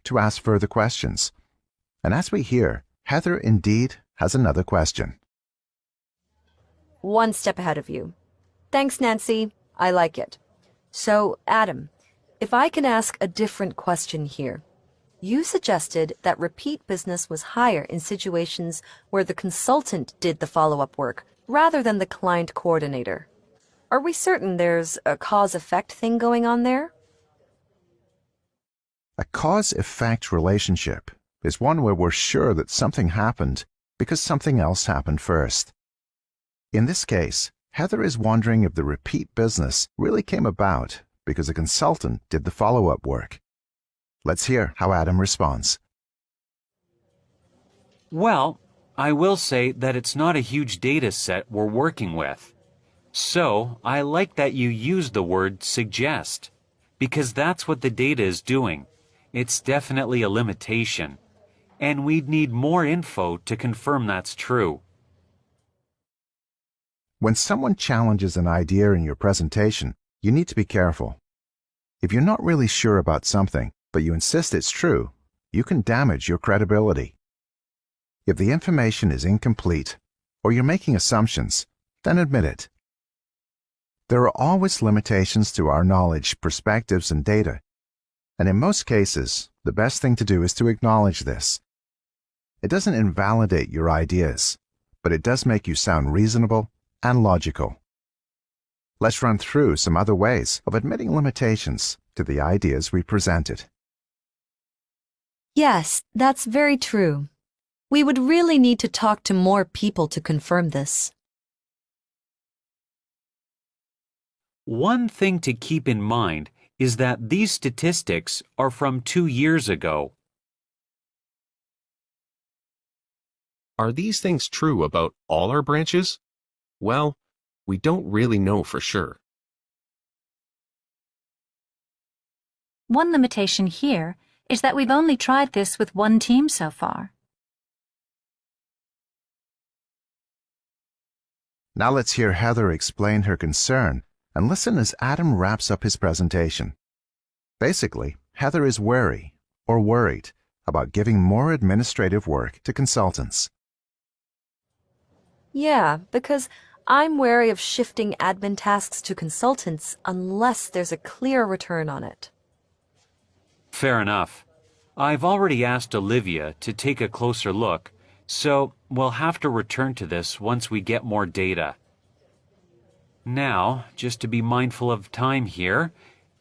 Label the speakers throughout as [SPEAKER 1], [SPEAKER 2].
[SPEAKER 1] to ask further questions. And as we hear, Heather indeed has another question.
[SPEAKER 2] One step ahead of you. Thanks, Nancy. I like it. So, Adam, if I can ask a different question here. You suggested that repeat business was higher in situations where the consultant did the follow-up work rather than the client coordinator. Are we certain there's a cause-effect thing going on there?
[SPEAKER 1] A cause-effect relationship is one where we're sure that something happened because something else happened first. In this case, Heather is wondering if the repeat business really came about because a consultant did the follow-up work. Let's hear how Adam responds.
[SPEAKER 3] Well, I will say that it's not a huge data set we're working with. So, I like that you used the word suggest, because that's what the data is doing. It's definitely a limitation, and we'd need more info to confirm that's true.
[SPEAKER 1] When someone challenges an idea in your presentation, you need to be careful. If you're not really sure about something, but you insist it's true, you can damage your credibility. If the information is incomplete, or you're making assumptions, then admit it. There are always limitations to our knowledge, perspectives, and data, and in most cases, the best thing to do is to acknowledge this. It doesn't invalidate your ideas, but it does make you sound reasonable and logical. Let's run through some other ways of admitting limitations to the ideas we presented.
[SPEAKER 2] Yes, that's very true. We would really need to talk to more people to confirm this.
[SPEAKER 3] One thing to keep in mind is that these statistics are from 2 years ago.
[SPEAKER 4] Are these things true about all our branches? Well, we don't really know for sure.
[SPEAKER 5] One limitation here is that we've only tried this with one team so far.
[SPEAKER 1] Now let's hear Heather explain her concern and listen as Adam wraps up his presentation. Basically, Heather is wary or worried about giving more administrative work to consultants.
[SPEAKER 2] Yeah, because I'm wary of shifting admin tasks to consultants unless there's a clear return on it.
[SPEAKER 3] Fair enough. I've already asked Olivia to take a closer look, so we'll have to return to this once we get more data. Now, just to be mindful of time here,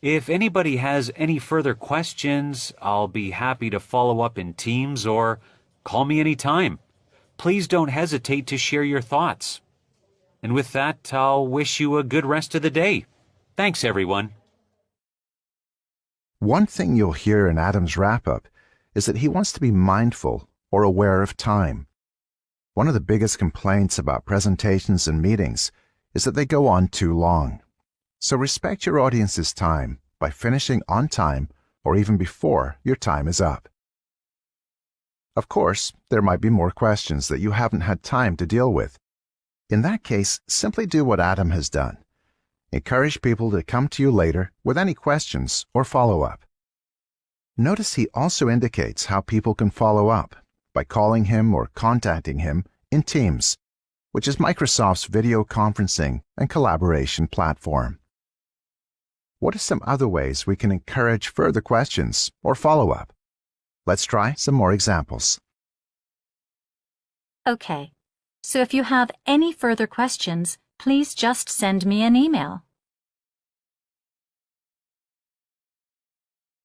[SPEAKER 3] if anybody has any further questions, I'll be happy to follow up in Teams or call me anytime. Please don't hesitate to share your thoughts. And with that, I'll wish you a good rest of the day. Thanks, everyone.
[SPEAKER 1] One thing you'll hear in Adam's wrap-up is that he wants to be mindful or aware of time. One of the biggest complaints about presentations and meetings is that they go on too long. So respect your audience's time by finishing on time or even before your time is up. Of course, there might be more questions that you haven't had time to deal with. In that case, simply do what Adam has done. Encourage people to come to you later with any questions or follow-up. Notice he also indicates how people can follow up by calling him or contacting him in Teams, which is Microsoft's video conferencing and collaboration platform. What are some other ways we can encourage further questions or follow-up? Let's try some more examples.
[SPEAKER 5] Okay, so if you have any further questions, please just send me an email.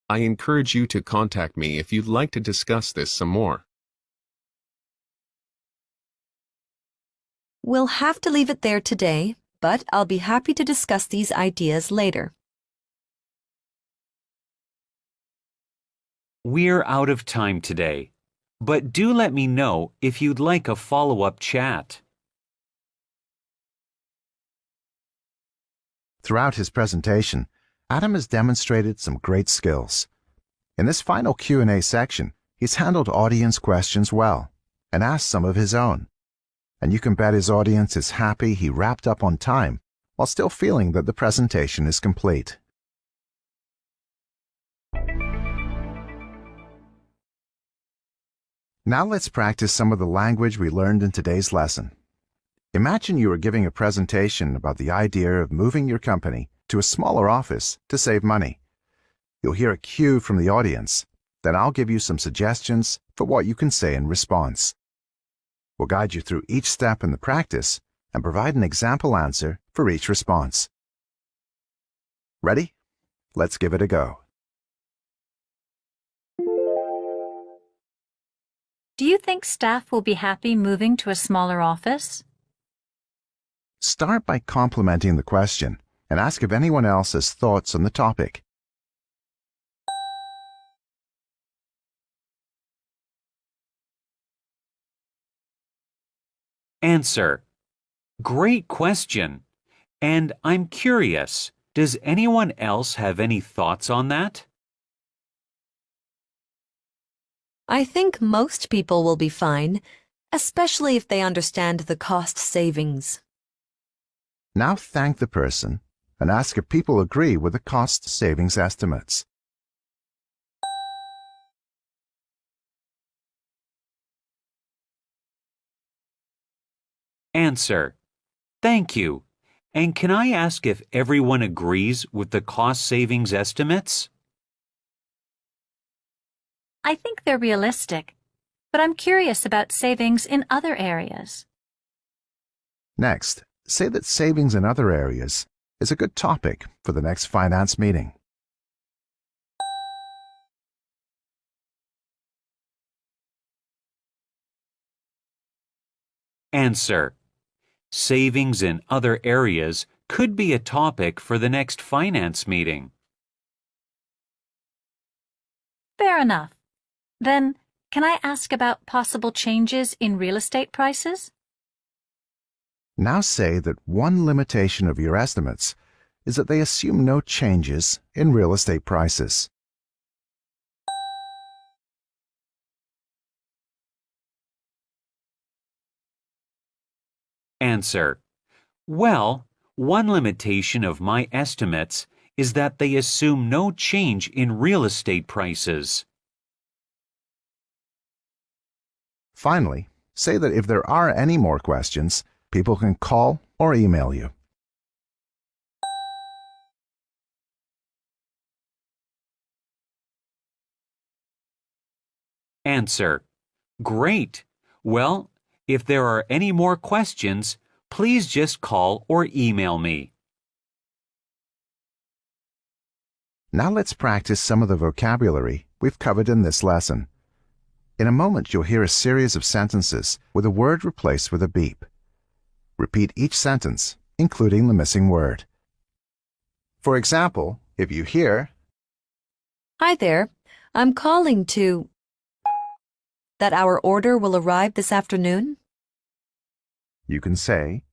[SPEAKER 4] I encourage you to contact me if you'd like to discuss this some more.
[SPEAKER 2] We'll have to leave it there today, but I'll be happy to discuss these ideas later.
[SPEAKER 3] We're out of time today, but do let me know if you'd like a follow-up chat.
[SPEAKER 1] Throughout his presentation, Adam has demonstrated some great skills. In this final Q&A section, he's handled audience questions well and asked some of his own. And you can bet his audience is happy he wrapped up on time while still feeling that the presentation is complete. Now let's practice some of the language we learned in today's lesson. Imagine you are giving a presentation about the idea of moving your company to a smaller office to save money. You'll hear a cue from the audience, then I'll give you some suggestions for what you can say in response. We'll guide you through each step in the practice and provide an example answer for each response. Ready? Let's give it a go.
[SPEAKER 5] Do you think staff will be happy moving to a smaller office?
[SPEAKER 1] Start by complimenting the question and ask if anyone else has thoughts on the topic.
[SPEAKER 3] Answer. Great question. And I'm curious, does anyone else have any thoughts on that?
[SPEAKER 2] I think most people will be fine, especially if they understand the cost savings.
[SPEAKER 1] Now thank the person and ask if people agree with the cost savings estimates.
[SPEAKER 3] Answer. Thank you. And can I ask if everyone agrees with the cost savings estimates?
[SPEAKER 5] I think they're realistic, but I'm curious about savings in other areas.
[SPEAKER 1] Next, say that savings in other areas is a good topic for the next finance meeting.
[SPEAKER 3] Answer. Savings in other areas could be a topic for the next finance meeting.
[SPEAKER 5] Fair enough. Then, can I ask about possible changes in real estate prices?
[SPEAKER 1] Now say that one limitation of your estimates is that they assume no changes in real estate prices.
[SPEAKER 3] Answer. Well, one limitation of my estimates is that they assume no change in real estate prices.
[SPEAKER 1] Finally, say that if there are any more questions, people can call or email you.
[SPEAKER 3] Answer. Great. Well, if there are any more questions, please just call or email me.
[SPEAKER 1] Now let's practice some of the vocabulary we've covered in this lesson. In a moment, you'll hear a series of sentences with a word replaced with a beep. Repeat each sentence, including the missing word. For example, if you hear,
[SPEAKER 2] Hi there, I'm calling to... that our order will arrive this afternoon?
[SPEAKER 1] you can say,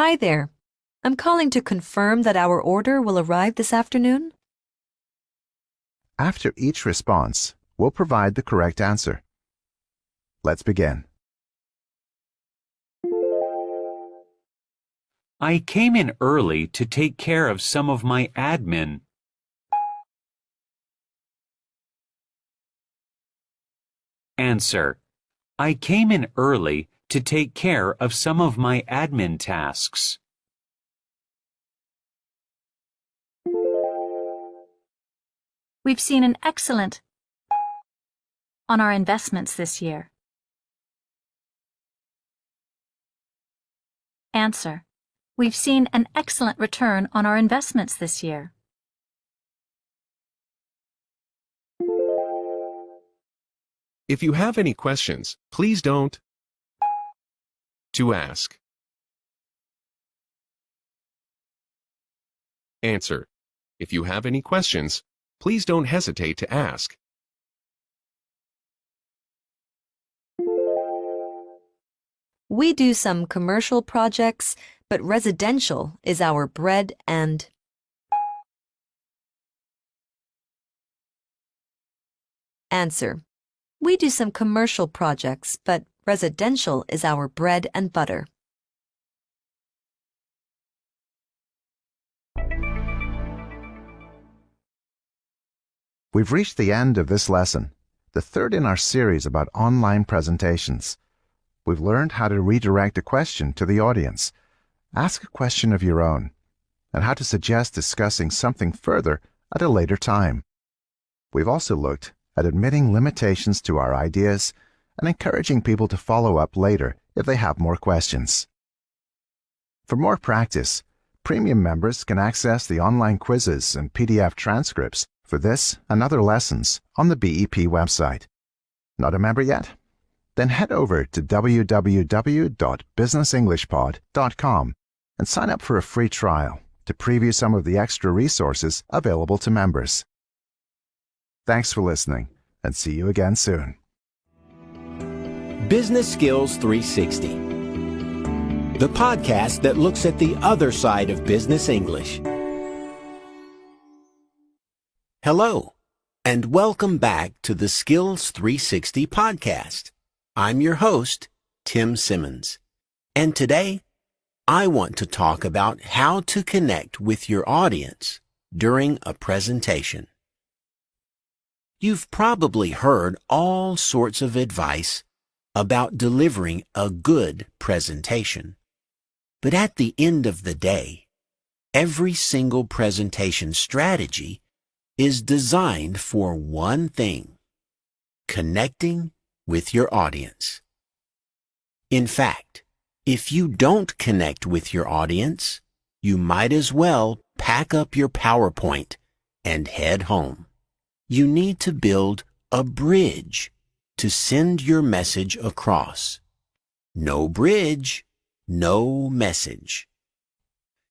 [SPEAKER 2] Hi there, I'm calling to confirm that our order will arrive this afternoon?
[SPEAKER 1] after each response, we'll provide the correct answer. Let's begin.
[SPEAKER 3] I came in early to take care of some of my admin. Answer. I came in early to take care of some of my admin tasks.
[SPEAKER 5] We've seen an excellent on our investments this year. Answer. We've seen an excellent return on our investments this year.
[SPEAKER 4] If you have any questions, please don't to ask. Answer. If you have any questions, please don't hesitate to ask.
[SPEAKER 2] We do some commercial projects, but residential is our bread and... Answer. We do some commercial projects, but residential is our bread and butter.
[SPEAKER 1] We've reached the end of this lesson. the third in our series about online presentations. We've learned how to redirect a question to the audience, ask a question of your own, and how to suggest discussing something further at a later time. We've also looked at admitting limitations to our ideas and encouraging people to follow up later if they have more questions. For more practice, Premium members can access the online quizzes and PDF transcripts for this and other lessons on the BEP website. Not a member yet? Then head over to www.businessenglishpod.com and sign up for a free trial to preview some of the extra resources available to members. Thanks for listening, and see you again soon.
[SPEAKER 6] Business Skills 360, the podcast that looks at the other side of business English. Hello, and welcome back to the Skills 360 podcast. I'm your host, Tim Simmons, and today I want to talk about how to connect with your audience during a presentation. You've probably heard all sorts of advice about delivering a good presentation. But at the end of the day, every single presentation strategy is designed for one thing: connecting with your audience. In fact, if you don't connect with your audience, you might as well pack up your PowerPoint and head home. You need to build a bridge to send your message across. No bridge, no message.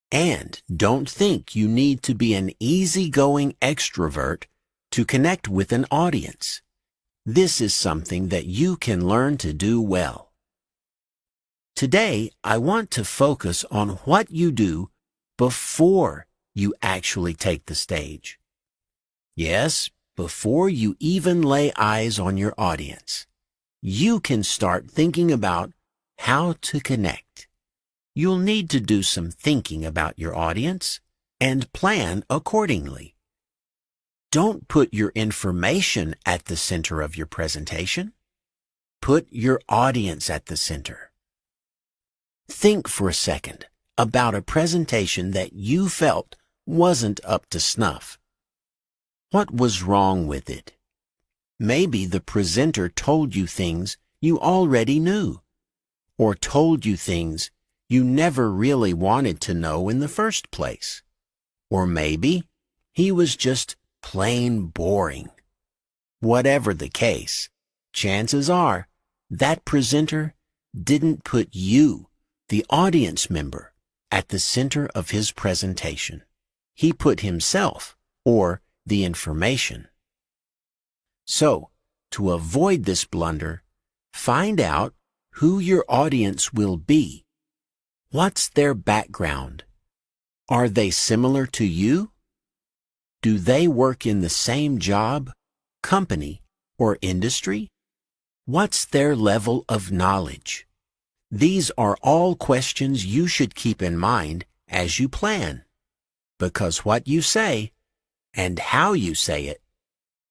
[SPEAKER 6] And don't think you need to be an easygoing extrovert to connect with an audience. This is something that you can learn to do well. Today, I want to focus on what you do before you actually take the stage. Yes, before you even lay eyes on your audience, you can start thinking about how to connect. You'll need to do some thinking about your audience and plan accordingly. Don't put your information at the center of your presentation. Put your audience at the center. Think for a second about a presentation that you felt wasn't up to snuff. What was wrong with it? Maybe the presenter told you things you already knew, or told you things you never really wanted to know in the first place. Or maybe he was just plain boring. Whatever the case, chances are that presenter didn't put you, the audience member, at the center of his presentation. He put himself, or the information. So, to avoid this blunder, find out who your audience will be. What's their background? Are they similar to you? Do they work in the same job, company, or industry? What's their level of knowledge? These are all questions you should keep in mind as you plan, because what you say and how you say it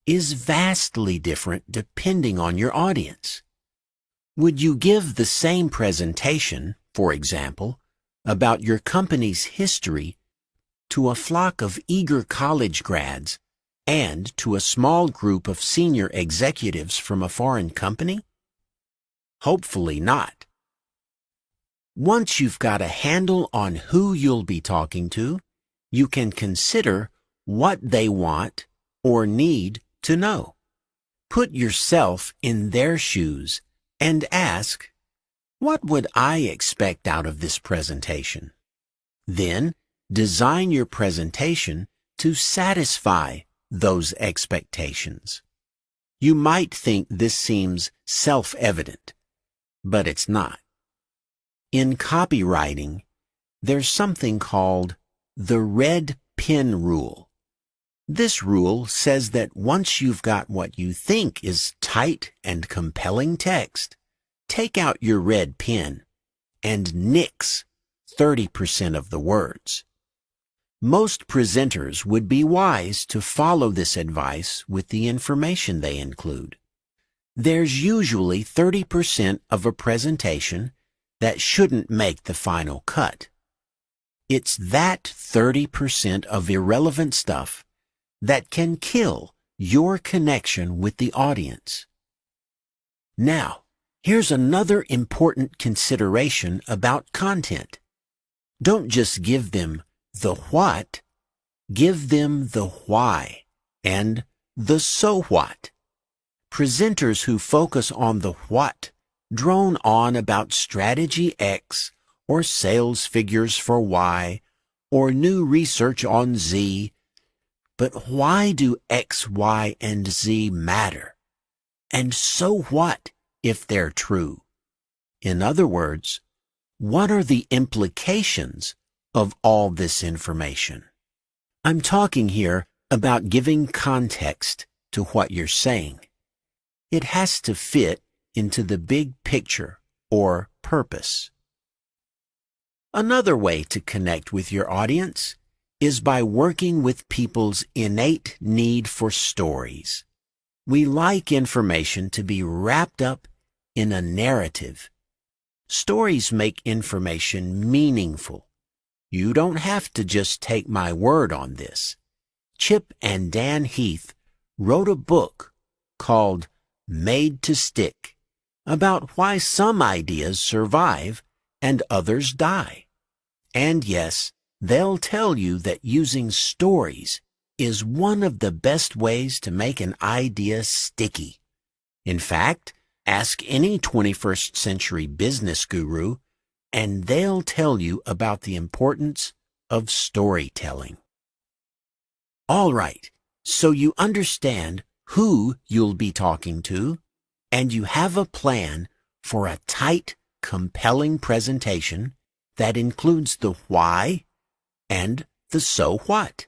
[SPEAKER 6] is vastly different depending on your audience. Would you give the same presentation, for example, about your company's history to a flock of eager college grads and to a small group of senior executives from a foreign company? Hopefully not. Once you've got a handle on who you'll be talking to, you can consider what they want or need to know. Put yourself in their shoes and ask, what would I expect out of this presentation? Then design your presentation to satisfy those expectations. You might think this seems self-evident, but it's not. In copywriting, there's something called the red pen rule. This rule says that once you've got what you think is tight and compelling text, take out your red pen and nix 30% of the words. Most presenters would be wise to follow this advice with the information they include. there's usually 30% of a presentation that shouldn't make the final cut. It's that 30% of irrelevant stuff that can kill your connection with the audience. Now, here's another important consideration about content. Don't just give them the what, give them the why and the so what. Presenters who focus on the what drone on about strategy X or sales figures for Y or new research on Z. But why do X, Y, and Z matter? And so what if they're true? In other words, what are the implications of all this information? I'm talking here about giving context to what you're saying. It has to fit into the big picture or purpose. Another way to connect with your audience is by working with people's innate need for stories. We like information to be wrapped up in a narrative. Stories make information meaningful. You don't have to just take my word on this. Chip and Dan Heath wrote a book called Made to Stick about why some ideas survive and others die. And yes, they'll tell you that using stories is one of the best ways to make an idea sticky. In fact, ask any 21st century business guru, and they'll tell you about the importance of storytelling. All right, so you understand who you'll be talking to, and you have a plan for a tight, compelling presentation that includes the why and the so what,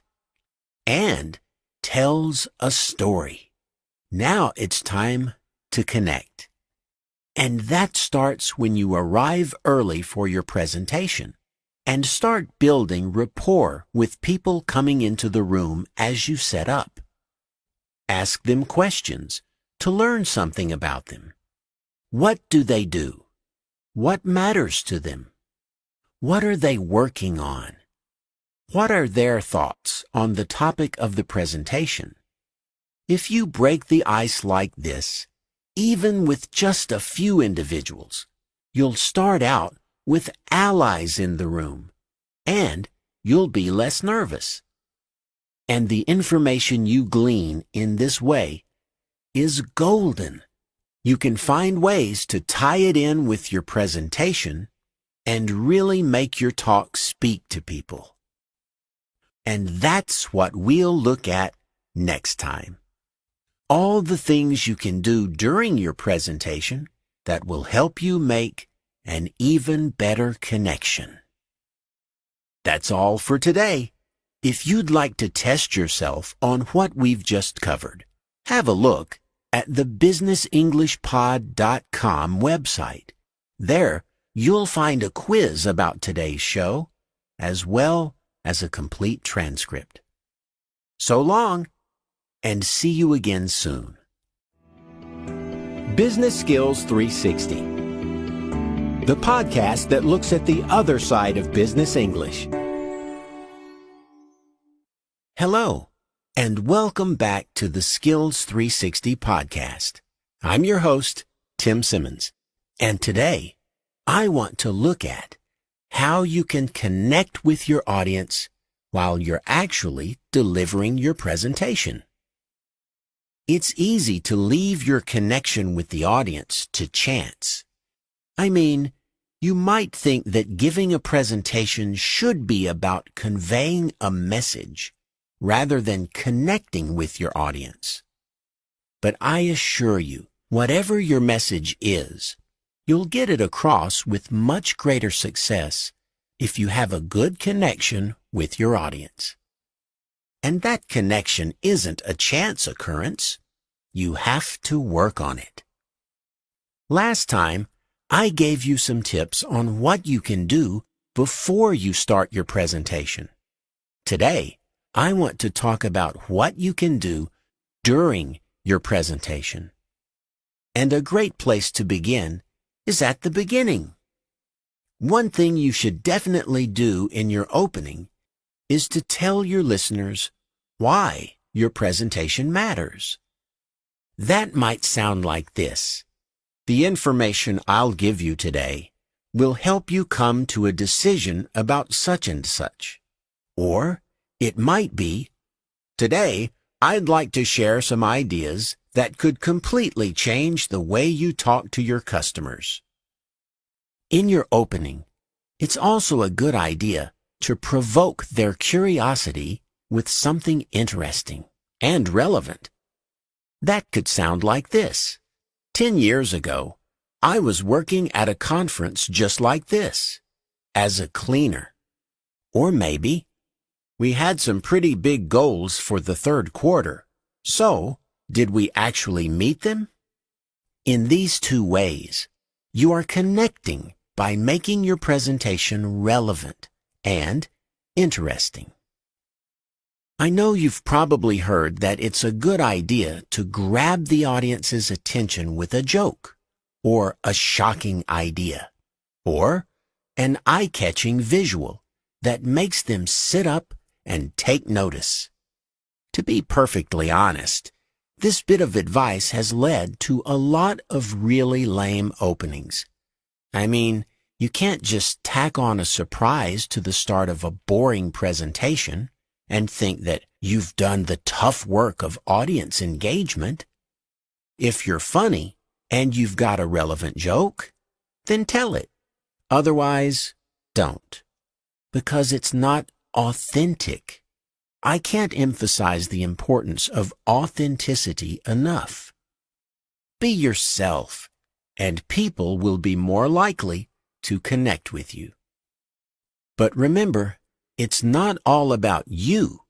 [SPEAKER 6] and tells a story. Now it's time to connect. And that starts when you arrive early for your presentation and start building rapport with people coming into the room as you set up. Ask them questions to learn something about them. What do they do? What matters to them? What are they working on? What are their thoughts on the topic of the presentation? If you break the ice like this, even with just a few individuals, you'll start out with allies in the room, and you'll be less nervous. And the information you glean in this way is golden. You can find ways to tie it in with your presentation and really make your talk speak to people. And that's what we'll look at next time. All the things you can do during your presentation that will help you make an even better connection. That's all for today. If you'd like to test yourself on what we've just covered, have a look at the businessenglishpod.com website. There, you'll find a quiz about today's show, as well as a complete transcript. So long, and see you again soon. Business Skills 360, the podcast that looks at the other side of business English. Hello, and welcome back to the Skills 360 podcast. I'm your host, Tim Simmons, and today I want to look at how you can connect with your audience while you're actually delivering your presentation. It's easy to leave your connection with the audience to chance. I mean, you might think that giving a presentation should be about conveying a message rather than connecting with your audience. But I assure you, whatever your message is, you'll get it across with much greater success if you have a good connection with your audience. And that connection isn't a chance occurrence. You have to work on it. Last time, I gave you some tips on what you can do before you start your presentation. Today, I want to talk about what you can do during your presentation. And a great place to begin is at the beginning. One thing you should definitely do in your opening is to tell your listeners why your presentation matters. That might sound like this. The information I'll give you today will help you come to a decision about such and such. Or it might be, today I'd like to share some ideas that could completely change the way you talk to your customers. In your opening, it's also a good idea to provoke their curiosity with something interesting and relevant. That could sound like this. 10 years ago, I was working at a conference just like this, as a cleaner. Or maybe, we had some pretty big goals for the third quarter. So, did we actually meet them? In these two ways, you are connecting by making your presentation relevant and interesting. I know you've probably heard that it's a good idea to grab the audience's attention with a joke, or a shocking idea, or an eye-catching visual that makes them sit up and take notice. To be perfectly honest, this bit of advice has led to a lot of really lame openings. I mean, you can't just tack on a surprise to the start of a boring presentation and think that you've done the tough work of audience engagement. If you're funny and you've got a relevant joke, then tell it. Otherwise, don't. Because it's not authentic. I can't emphasize the importance of authenticity enough. Be yourself, and people will be more likely to connect with you. But remember, it's not all about you.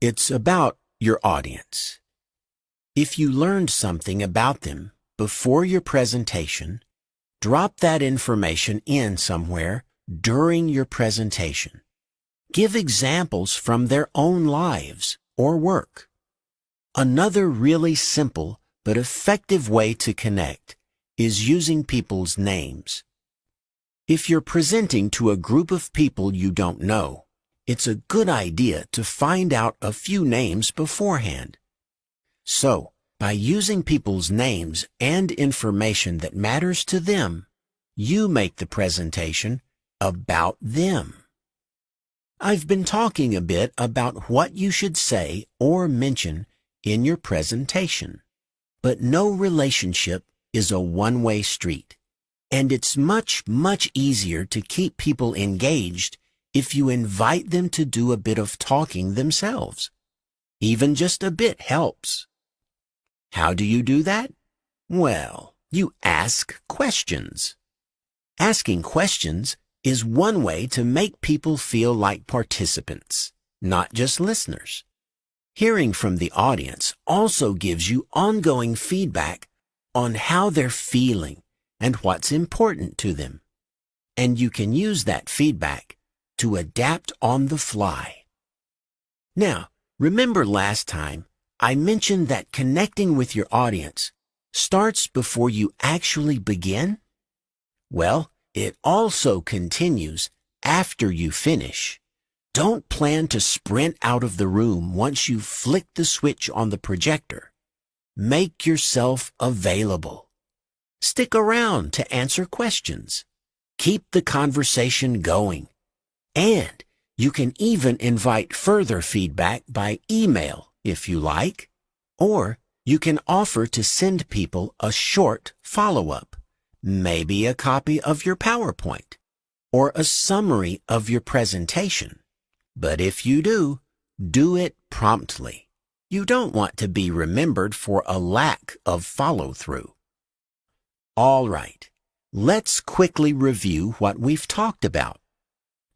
[SPEAKER 6] It's about your audience. If you learned something about them before your presentation, drop that information in somewhere during your presentation. Give examples from their own lives or work. Another really simple but effective way to connect is using people's names. If you're presenting to a group of people you don't know, it's a good idea to find out a few names beforehand. So, by using people's names and information that matters to them, you make the presentation about them. I've been talking a bit about what you should say or mention in your presentation, but no relationship is a one-way street, and it's much easier to keep people engaged if you invite them to do a bit of talking themselves. Even just a bit helps. How do you do that? Well, you ask questions. Asking questions is one way to make people feel like participants, not just listeners. Hearing from the audience also gives you ongoing feedback on how they're feeling and what's important to them. And you can use that feedback to adapt on the fly. Now, remember last time I mentioned that connecting with your audience starts before you actually begin? Well, it also continues after you finish. Don't plan to sprint out of the room once you've flicked the switch on the projector. Make yourself available. Stick around to answer questions. Keep the conversation going. And you can even invite further feedback by email if you like, or you can offer to send people a short follow-up, maybe a copy of your PowerPoint, or a summary of your presentation. But if you do it promptly. You don't want to be remembered for a lack of follow-through. All right, let's quickly review what we've talked about.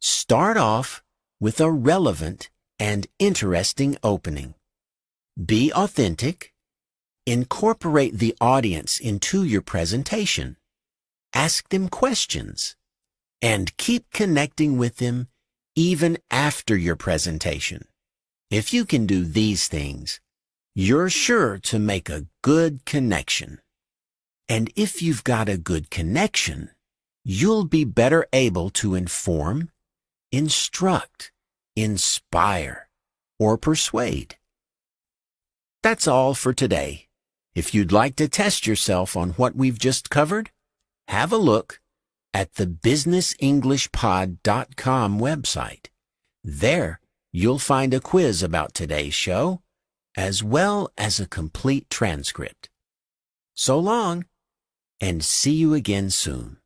[SPEAKER 6] Start off with a relevant and interesting opening. Be authentic. Incorporate the audience into your presentation. Ask them questions. And keep connecting with them even after your presentation. If you can do these things, you're sure to make a good connection. And if you've got a good connection, you'll be better able to inform, instruct, inspire, or persuade. That's all for today. If you'd like to test yourself on what we've just covered, have a look at the businessenglishpod.com website. There, you'll find a quiz about today's show, as well as a complete transcript. So long, and see you again soon.